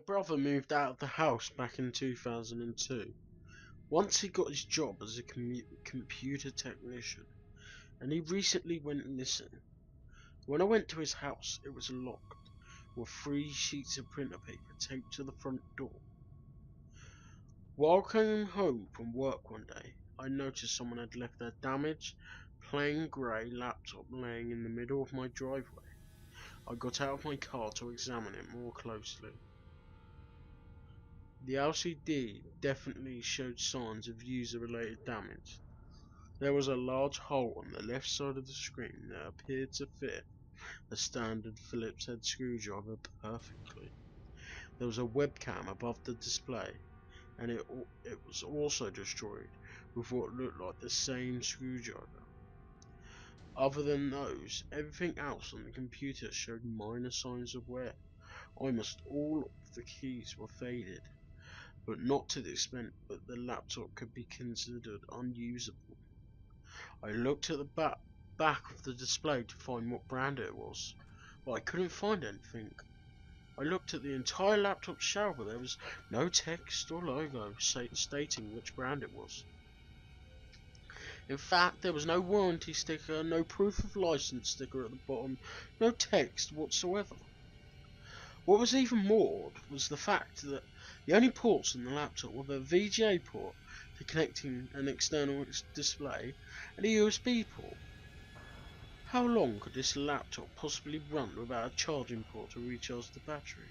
brother moved out of the house back in 2002. Once he got his job as a computer technician, and he recently went missing. When I went to his house, it was locked, with 3 sheets of printer paper taped to the front door. While coming home from work one day, I noticed someone had left their damaged, plain grey laptop laying in the middle of my driveway. I got out of my car to examine it more closely. The LCD definitely showed signs of user-related damage. There was a large hole on the left side of the screen that appeared to fit a standard Phillips head screwdriver perfectly. There was a webcam above the display, and it was also destroyed with what looked like the same screwdriver. Other than those, everything else on the computer showed minor signs of wear. Almost all of the keys were faded, but not to the extent that the laptop could be considered unusable. I looked at the back of the display to find what brand it was, but I couldn't find anything. I looked at the entire laptop shelf, but there was no text or logo stating which brand it was. In fact, there was no warranty sticker, no proof of license sticker at the bottom, no text whatsoever. What was even more odd was the fact that the only ports on the laptop were the VGA port for connecting an external display and a USB port. How long could this laptop possibly run without a charging port to recharge the battery?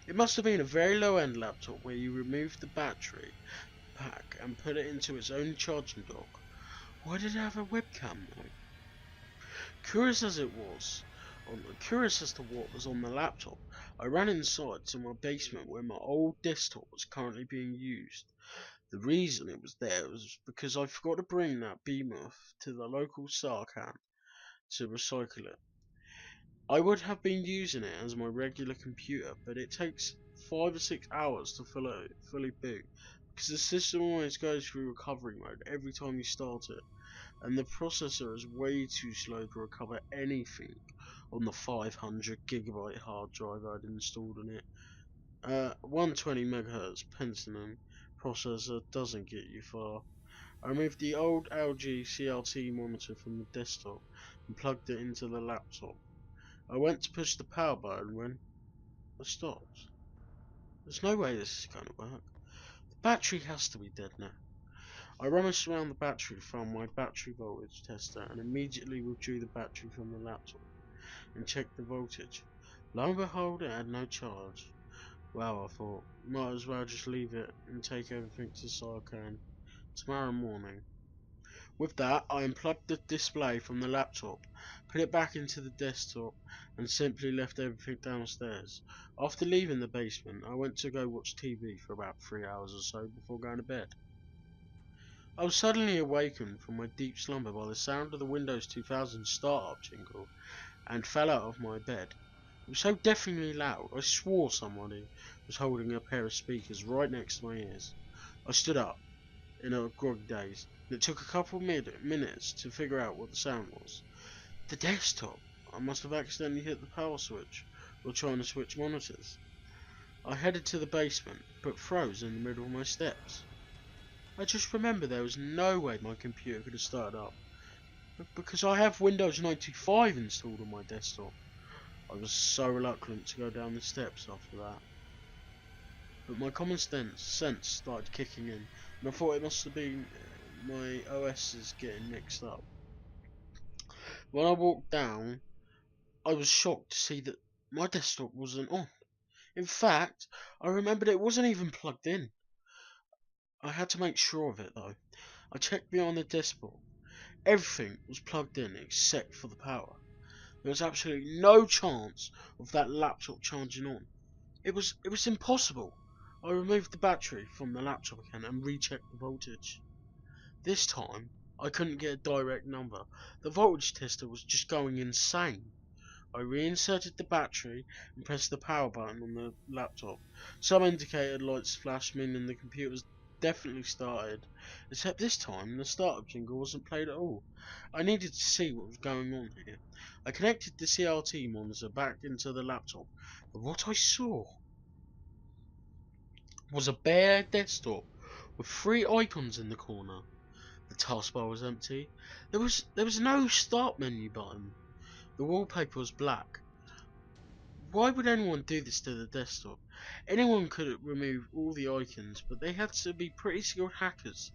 It must have been a very low-end laptop where you removed the battery pack and put it into its own charging dock. Why did it have a webcam though? Curious as to what was on the laptop, I ran inside to my basement where my old desktop was currently being used. The reason it was there was because I forgot to bring that behemoth to the local SAR camp to recycle it. I would have been using it as my regular computer, but it takes 5 or 6 hours to fully boot, because the system always goes through recovery mode every time you start it, and the processor is way too slow to recover anything on the 500 GB hard drive I'd installed on it. 120 MHz Pentium processor doesn't get you far. I removed the old LG CRT monitor from the desktop and plugged it into the laptop. I went to push the power button when I stopped. There's no way this is going to work. The battery has to be dead now. I rummaged around the battery to find my battery voltage tester and immediately withdrew the battery from the laptop and checked the voltage. Lo and behold, it had no charge. Wow, I thought, might as well just leave it and take everything to Sarkan tomorrow morning. With that, I unplugged the display from the laptop, put it back into the desktop, and simply left everything downstairs. After leaving the basement, I went to go watch TV for about 3 hours or so before going to bed. I was suddenly awakened from my deep slumber by the sound of the Windows 2000 startup jingle and fell out of my bed. It was so deafeningly loud, I swore somebody was holding a pair of speakers right next to my ears. I stood up in a groggy daze, and it took a couple minutes to figure out what the sound was. The desktop! I must have accidentally hit the power switch while trying to switch monitors. I headed to the basement, but froze in the middle of my steps. I just remembered there was no way my computer could have started up, because I have Windows 95 installed on my desktop. I was so reluctant to go down the steps after that. But my common sense started kicking in, and I thought it must have been my OS's getting mixed up. When I walked down, I was shocked to see that my desktop wasn't on. In fact, I remembered it wasn't even plugged in. I had to make sure of it though. I checked behind the desktop. Everything was plugged in except for the power. There was absolutely no chance of that laptop charging on. It was impossible. I removed the battery from the laptop again and rechecked the voltage. This time, I couldn't get a direct number. The voltage tester was just going insane. I reinserted the battery and pressed the power button on the laptop. Some indicator lights flashed, meaning the computer was definitely started, except this time the startup jingle wasn't played at all. I needed to see what was going on here. I connected the CRT monitor back into the laptop, but what I saw was a bare desktop with 3 icons in the corner. The taskbar was empty. There was no start menu button. The wallpaper was black. Why would anyone do this to the desktop? Anyone could remove all the icons, but they had to be pretty skilled hackers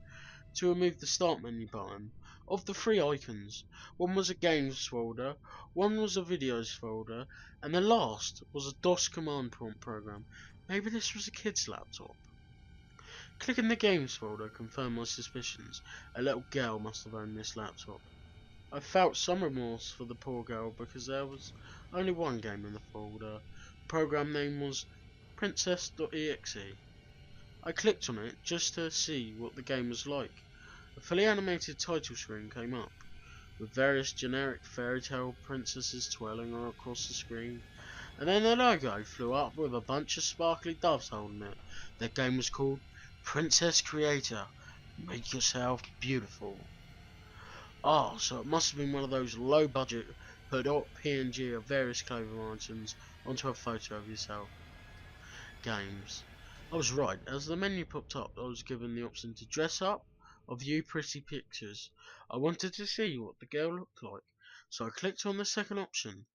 to remove the start menu button. Of the 3 icons, one was a games folder, one was a videos folder, and the last was a DOS command prompt program. Maybe this was a kid's laptop. Clicking the games folder confirmed my suspicions. A little girl must have owned this laptop. I felt some remorse for the poor girl because there was only one game in the folder. The program name was Princess.exe. I clicked on it just to see what the game was like. A fully animated title screen came up, with various generic fairy tale princesses twirling across the screen, and then the logo flew up with a bunch of sparkly doves holding it. The game was called Princess Creator. Make yourself beautiful. Oh, so it must have been one of those low budget put up PNG of various clothing items onto a photo of yourself games. I was right. As the menu popped up, I was given the option to dress up or view pretty pictures. I wanted to see what the girl looked like, so I clicked on the second option.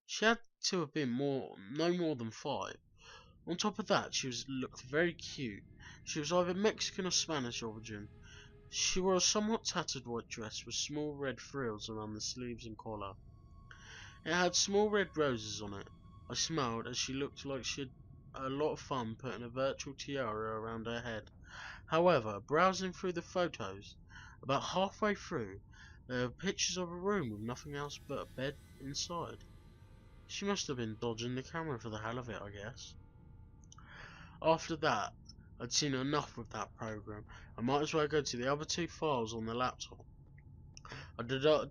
She had to have been no more than 5. On top of that, looked very cute. She was either Mexican or Spanish origin. She wore a somewhat tattered white dress with small red frills around the sleeves and collar. It had small red roses on it. I smiled as she looked like she had a lot of fun putting a virtual tiara around her head. However, browsing through the photos, about halfway through, there were pictures of a room with nothing else but a bed inside. She must have been dodging the camera for the hell of it, I guess. After that, I'd seen enough with that program. I might as well go to the other 2 files on the laptop. I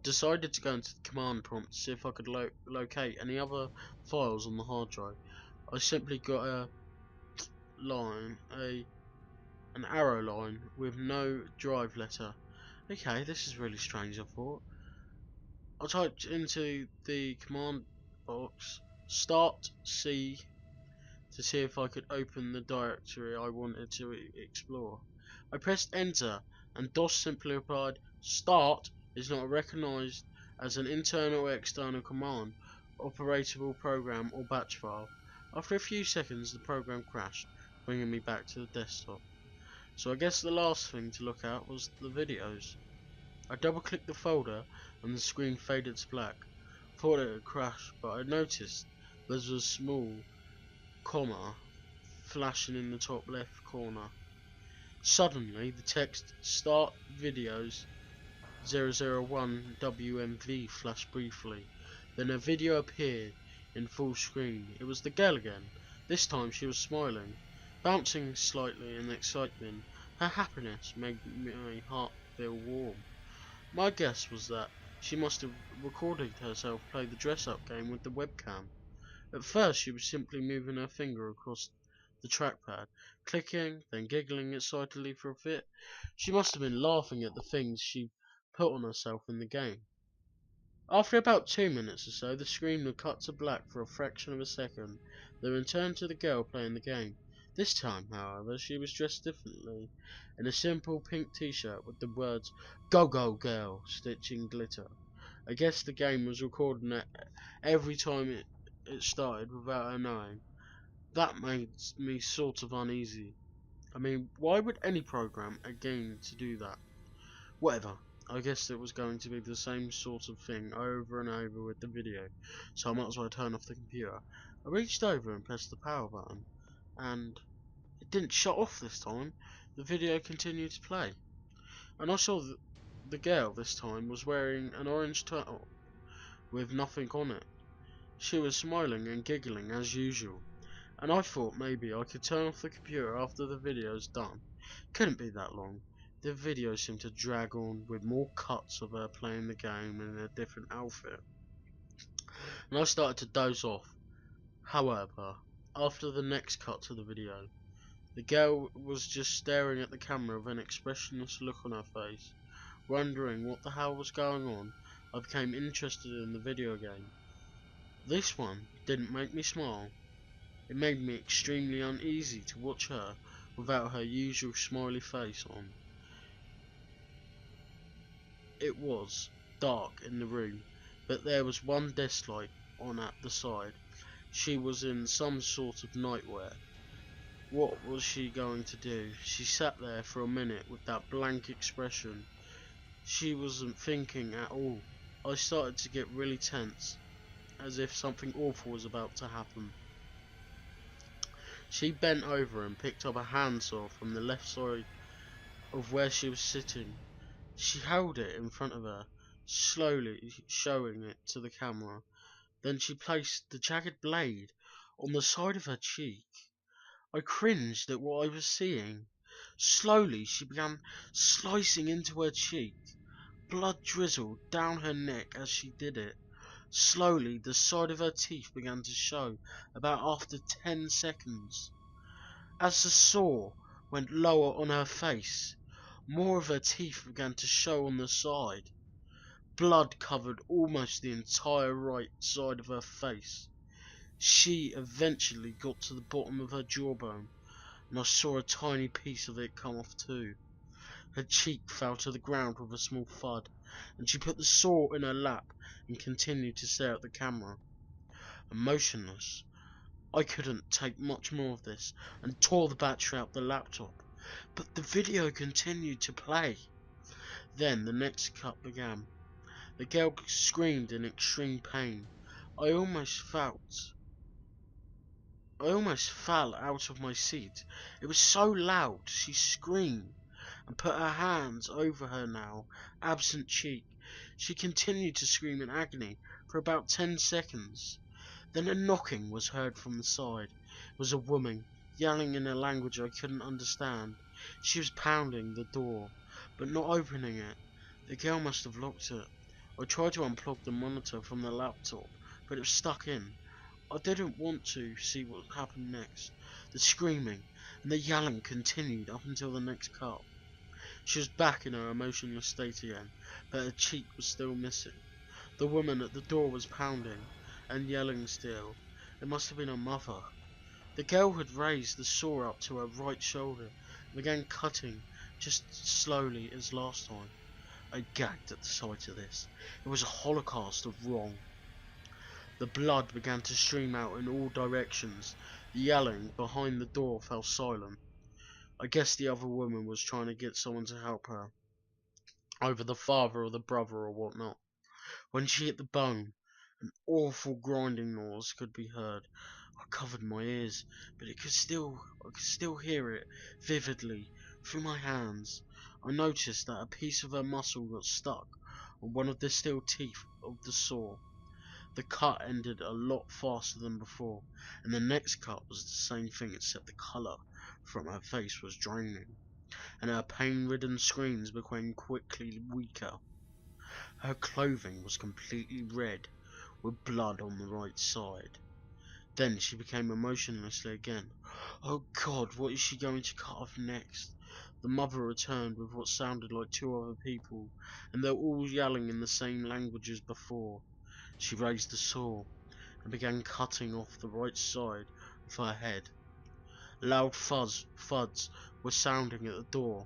decided to go into the command prompt to see if I could locate any other files on the hard drive. I simply got an arrow line with no drive letter. Okay, this is really strange, I thought. I typed into the command box start C to see if I could open the directory I wanted to explore. I pressed enter and DOS simply replied, start is not recognized as an internal or external command, operatable program or batch file. After a few seconds the program crashed, bringing me back to the desktop. So I guess the last thing to look at was the videos. I double clicked the folder and the screen faded to black. Thought it had crashed, but I noticed there was a small comma flashing in the top left corner. Suddenly the text start videos 001 WMV flashed briefly. Then a video appeared in full screen. It was the girl again. This time she was smiling, bouncing slightly in excitement. Her happiness made my heart feel warm. My guess was that she must have recorded herself play the dress-up game with the webcam. At first she was simply moving her finger across the trackpad, clicking, then giggling excitedly for a bit. She must have been laughing at the things she put on herself in the game. After about 2 minutes or so, the screen would cut to black for a fraction of a second, then return to the girl playing the game. This time, however, she was dressed differently, in a simple pink t-shirt with the words "Go Go Girl" stitched in glitter. I guess the game was recording it every time it started without her knowing. That made me sort of uneasy. I mean, why would any program again to do that? Whatever. I guess it was going to be the same sort of thing over and over with the video, so I might as well turn off the computer. I reached over and pressed the power button, and it didn't shut off this time. The video continued to play, and I saw that the girl this time was wearing an orange top with nothing on it. She was smiling and giggling as usual, and I thought maybe I could turn off the computer after the video's done. Couldn't be that long. The video seemed to drag on with more cuts of her playing the game in a different outfit, and I started to doze off. However, after the next cut to the video, the girl was just staring at the camera with an expressionless look on her face, wondering what the hell was going on. I became interested in the video game. This one didn't make me smile. It made me extremely uneasy to watch her without her usual smiley face on. It was dark in the room, but there was one desk light on at the side. She was in some sort of nightwear. What was she going to do? She sat there for a minute with that blank expression. She wasn't thinking at all. I started to get really tense, as if something awful was about to happen. She bent over and picked up a handsaw from the left side of where she was sitting. She held it in front of her, slowly showing it to the camera. Then she placed the jagged blade on the side of her cheek. I cringed at what I was seeing. Slowly she began slicing into her cheek. Blood drizzled down her neck as she did it. Slowly the side of her teeth began to show about after 10 seconds. As the saw went lower on her face, more of her teeth began to show on the side. Blood covered almost the entire right side of her face. She eventually got to the bottom of her jawbone, and I saw a tiny piece of it come off too. Her cheek fell to the ground with a small thud, and she put the saw in her lap and continued to stare at the camera. Motionless, I couldn't take much more of this, and tore the battery out the laptop. But the video continued to play. Then the next cut began. The girl screamed in extreme pain. I almost fell out of my seat. It was so loud. She screamed and put her hands over her now absent cheek. She continued to scream in agony for about 10 seconds. Then a knocking was heard from the side. It was a woman, yelling in a language I couldn't understand. She was pounding the door, but not opening it. The girl must have locked it. I tried to unplug the monitor from the laptop, but it was stuck in. I didn't want to see what happened next. The screaming and the yelling continued up until the next cut. She was back in her emotionless state again, but her cheek was still missing. The woman at the door was pounding and yelling still. It must have been her mother. The girl had raised the saw up to her right shoulder and began cutting just slowly as last time. I gagged at the sight of this. It was a holocaust of wrong. The blood began to stream out in all directions. The yelling behind the door fell silent. I guess the other woman was trying to get someone to help her, either the father or the brother or whatnot. When she hit the bone, an awful grinding noise could be heard. I covered my ears, but I could still hear it vividly through my hands. I noticed that a piece of her muscle got stuck on one of the steel teeth of the saw. The cut ended a lot faster than before, and the next cut was the same thing except the colour from her face was draining, and her pain-ridden screams became quickly weaker. Her clothing was completely red, with blood on the right side. Then she became emotionless again. Oh God, what is she going to cut off next? The mother returned with what sounded like 2 other people, and they were all yelling in the same language as before. She raised the saw and began cutting off the right side of her head. Loud thuds were sounding at the door.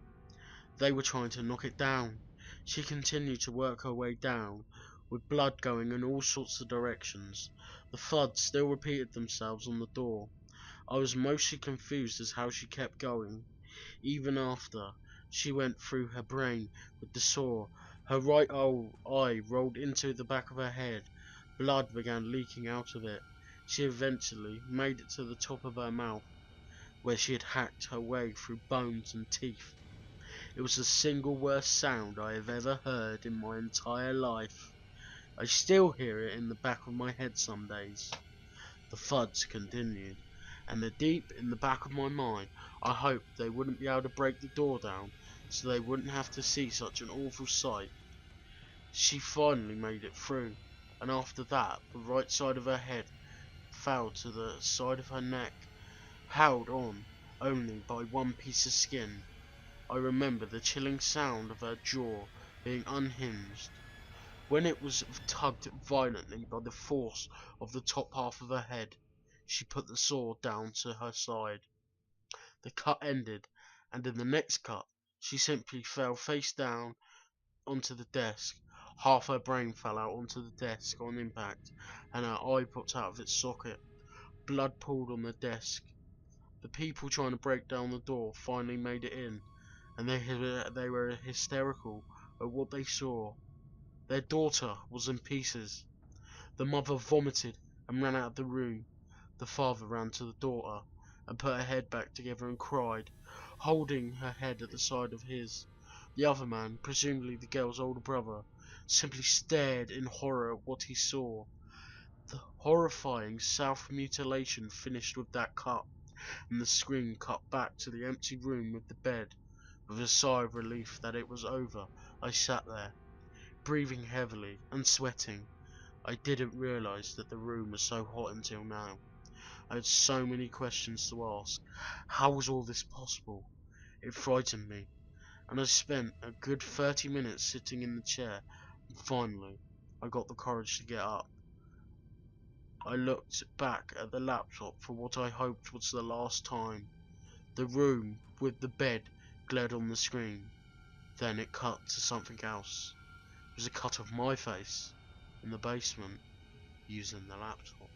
They were trying to knock it down. She continued to work her way down, with blood going in all sorts of directions. The thuds still repeated themselves on the door. I was mostly confused as how she kept going. Even after she went through her brain with the saw, her right eye rolled into the back of her head. Blood began leaking out of it. She eventually made it to the top of her mouth, where she had hacked her way through bones and teeth. It was the single worst sound I have ever heard in my entire life. I still hear it in the back of my head some days. The thuds continued, and deep in the back of my mind I hoped they wouldn't be able to break the door down, so they wouldn't have to see such an awful sight. She finally made it through, and after that the right side of her head fell to the side of her neck, held on only by one piece of skin. I remember the chilling sound of her jaw being unhinged when it was tugged violently by the force of the top half of her head. She put the saw down to her side. The cut ended, and in the next cut, she simply fell face down onto the desk. Half her brain fell out onto the desk on impact, and her eye popped out of its socket. Blood pooled on the desk. The people trying to break down the door finally made it in, and they were hysterical at what they saw. Their daughter was in pieces. The mother vomited and ran out of the room. The father ran to the daughter and put her head back together and cried, holding her head at the side of his. The other man, presumably the girl's older brother, simply stared in horror at what he saw. The horrifying self-mutilation finished with that cut, and the screen cut back to the empty room with the bed. With a sigh of relief that it was over, I sat there, breathing heavily and sweating. I didn't realize that the room was so hot until now. I had so many questions to ask. How was all this possible? It frightened me, and I spent a good 30 minutes sitting in the chair, and finally, I got the courage to get up. I looked back at the laptop for what I hoped was the last time. The room with the bed glared on the screen. Then it cut to something else. It was a cut of my face in the basement using the laptop.